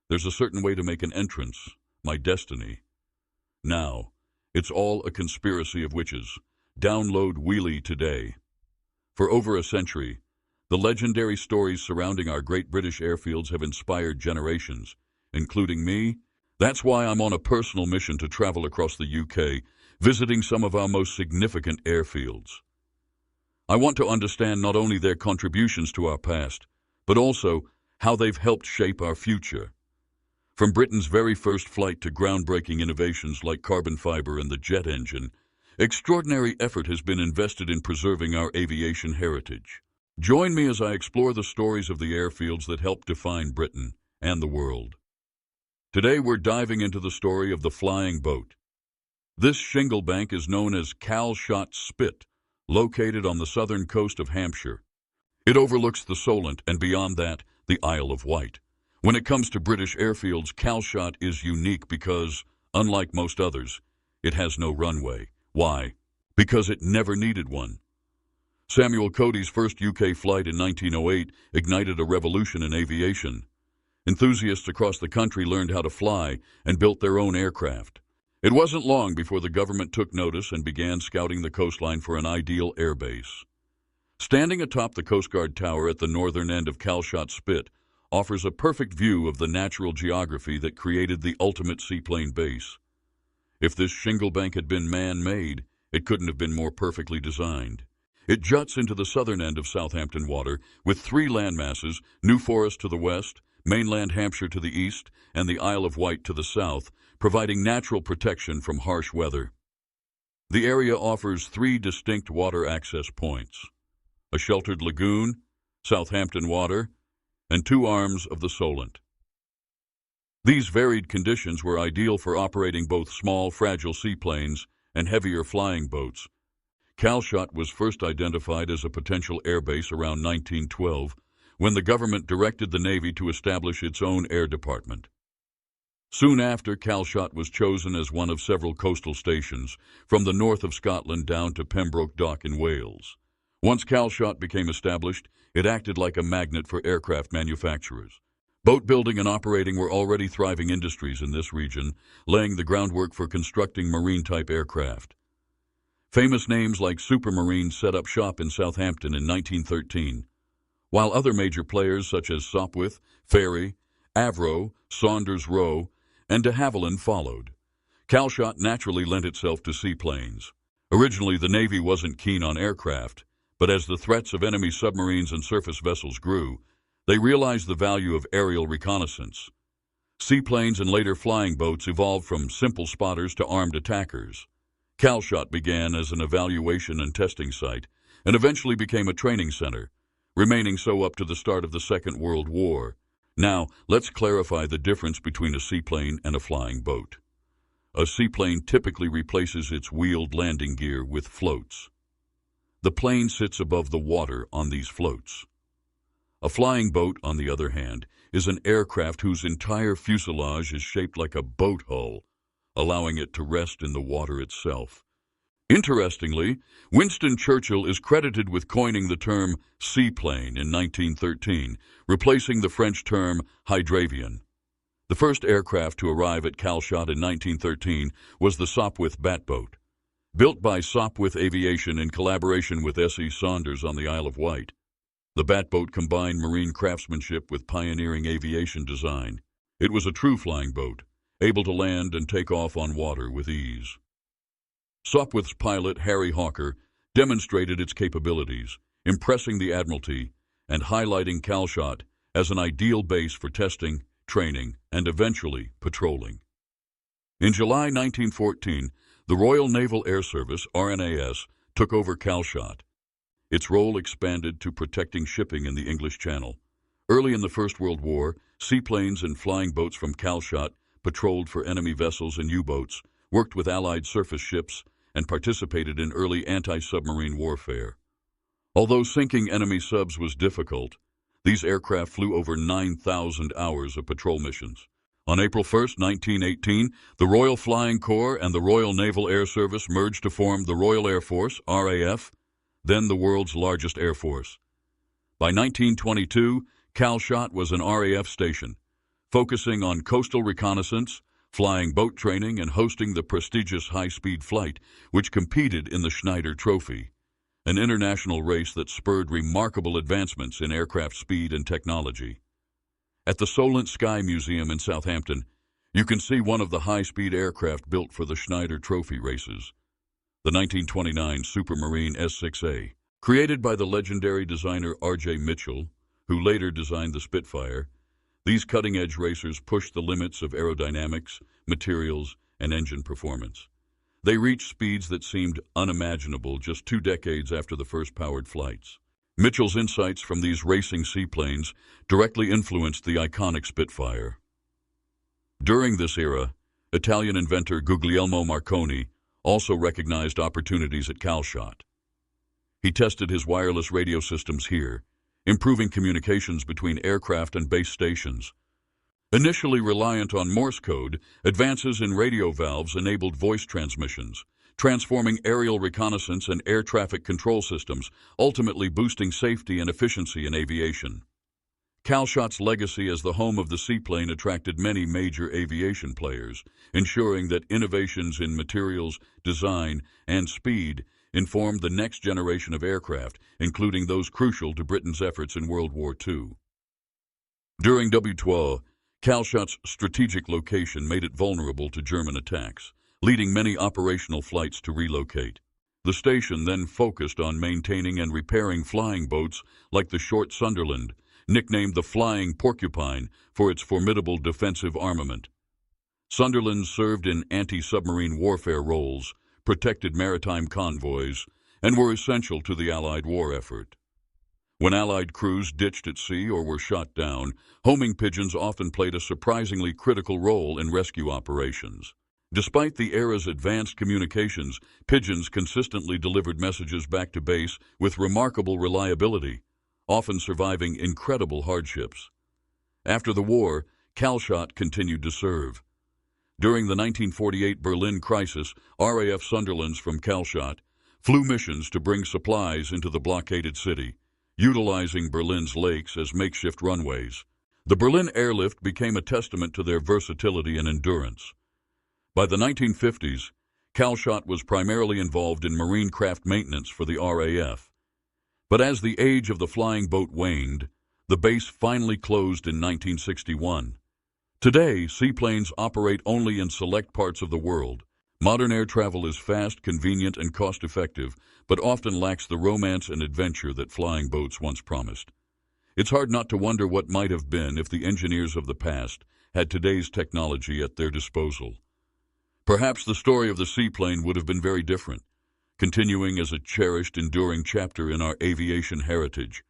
There's a certain way to make an entrance, my destiny. Now, it's all a conspiracy of witches. Download WWII today. For over a century, the legendary stories surrounding our great British airfields have inspired generations, including me. That's why I'm on a personal mission to travel across the UK, visiting some of our most significant airfields. I want to understand not only their contributions to our past, but also how they've helped shape our future. From Britain's very first flight to groundbreaking innovations like carbon fiber and the jet engine, extraordinary effort has been invested in preserving our aviation heritage. Join me as I explore the stories of the airfields that helped define Britain and the world. Today we're diving into the story of the flying boat. This shingle bank is known as Calshot Spit, located on the southern coast of Hampshire. It overlooks the Solent and beyond that, the Isle of Wight. When it comes to British airfields, Calshot is unique because, unlike most others, it has no runway. Why? Because it never needed one. Samuel Cody's first UK flight in 1908 ignited a revolution in aviation. Enthusiasts across the country learned how to fly and built their own aircraft. It wasn't long before the government took notice and began scouting the coastline for an ideal airbase. Standing atop the Coast Guard Tower at the northern end of Calshot Spit offers a perfect view of the natural geography that created the ultimate seaplane base. If this shingle bank had been man-made, it couldn't have been more perfectly designed. It juts into the southern end of Southampton Water with three landmasses, New Forest to the west, mainland Hampshire to the east, and the Isle of Wight to the south, providing natural protection from harsh weather. The area offers three distinct water access points: a sheltered lagoon, Southampton Water, and two arms of the Solent. These varied conditions were ideal for operating both small, fragile seaplanes and heavier flying boats. Calshot was first identified as a potential airbase around 1912, when the government directed the Navy to establish its own air department. Soon after, Calshot was chosen as one of several coastal stations, from the north of Scotland down to Pembroke Dock in Wales. Once Calshot became established, it acted like a magnet for aircraft manufacturers. Boat building and operating were already thriving industries in this region, laying the groundwork for constructing marine-type aircraft. Famous names like Supermarine set up shop in Southampton in 1913, while other major players such as Sopwith, Ferry, Avro, Saunders Roe, and de Havilland followed. Calshot naturally lent itself to seaplanes. Originally, the Navy wasn't keen on aircraft, but as the threats of enemy submarines and surface vessels grew, they realized the value of aerial reconnaissance. Seaplanes and later flying boats evolved from simple spotters to armed attackers. Calshot began as an evaluation and testing site, and eventually became a training center, remaining so up to the start of the Second World War. Now, let's clarify the difference between a seaplane and a flying boat. A seaplane typically replaces its wheeled landing gear with floats. The plane sits above the water on these floats. A flying boat, on the other hand, is an aircraft whose entire fuselage is shaped like a boat hull, allowing it to rest in the water itself. Interestingly, Winston Churchill is credited with coining the term seaplane in 1913, replacing the French term hydravion. The first aircraft to arrive at Calshot in 1913 was the Sopwith Batboat. Built by Sopwith Aviation in collaboration with S.E. Saunders on the Isle of Wight. The Batboat combined marine craftsmanship with pioneering aviation design. It was a true flying boat, able to land and take off on water with ease. Sopwith's pilot, Harry Hawker, demonstrated its capabilities, impressing the Admiralty and highlighting Calshot as an ideal base for testing, training, and eventually patrolling. In July 1914, the Royal Naval Air Service, RNAS, took over Calshot. Its role expanded to protecting shipping in the English Channel. Early in the First World War, seaplanes and flying boats from Calshot patrolled for enemy vessels and U-boats, worked with Allied surface ships, and participated in early anti-submarine warfare. Although sinking enemy subs was difficult, these aircraft flew over 9,000 hours of patrol missions. On April 1, 1918, the Royal Flying Corps and the Royal Naval Air Service merged to form the Royal Air Force, RAF, then the world's largest air force. By 1922, Calshot was an RAF station, focusing on coastal reconnaissance, flying boat training, and hosting the prestigious high-speed flight, which competed in the Schneider Trophy, an international race that spurred remarkable advancements in aircraft speed and technology. At the Solent Sky Museum in Southampton, you can see one of the high-speed aircraft built for the Schneider Trophy races, the 1929 Supermarine S6A. Created by the legendary designer R.J. Mitchell, who later designed the Spitfire, these cutting-edge racers pushed the limits of aerodynamics, materials, and engine performance. They reached speeds that seemed unimaginable just 2 decades after the first powered flights. Mitchell's insights from these racing seaplanes directly influenced the iconic Spitfire. During this era, Italian inventor Guglielmo Marconi also recognized opportunities at Calshot. He tested his wireless radio systems here, improving communications between aircraft and base stations. Initially reliant on Morse code, advances in radio valves enabled voice transmissions, transforming aerial reconnaissance and air traffic control systems, ultimately boosting safety and efficiency in aviation. Calshot's legacy as the home of the seaplane attracted many major aviation players, ensuring that innovations in materials, design, and speed informed the next generation of aircraft, including those crucial to Britain's efforts in World War II. During WWII, Calshot's strategic location made it vulnerable to German attacks, leading many operational flights to relocate. The station then focused on maintaining and repairing flying boats like the Short Sunderland, nicknamed the Flying Porcupine for its formidable defensive armament. Sunderlands served in anti-submarine warfare roles, protected maritime convoys, and were essential to the Allied war effort. When Allied crews ditched at sea or were shot down, homing pigeons often played a surprisingly critical role in rescue operations. Despite the era's advanced communications, pigeons consistently delivered messages back to base with remarkable reliability, often surviving incredible hardships. After the war, Calshot continued to serve. During the 1948 Berlin crisis, RAF Sunderlands from Calshot flew missions to bring supplies into the blockaded city, utilizing Berlin's lakes as makeshift runways. The Berlin airlift became a testament to their versatility and endurance. By the 1950s, Calshot was primarily involved in marine craft maintenance for the RAF. But as the age of the flying boat waned, the base finally closed in 1961. Today, seaplanes operate only in select parts of the world. Modern air travel is fast, convenient, and cost-effective, but often lacks the romance and adventure that flying boats once promised. It's hard not to wonder what might have been if the engineers of the past had today's technology at their disposal. Perhaps the story of the seaplane would have been very different, continuing as a cherished, enduring chapter in our aviation heritage.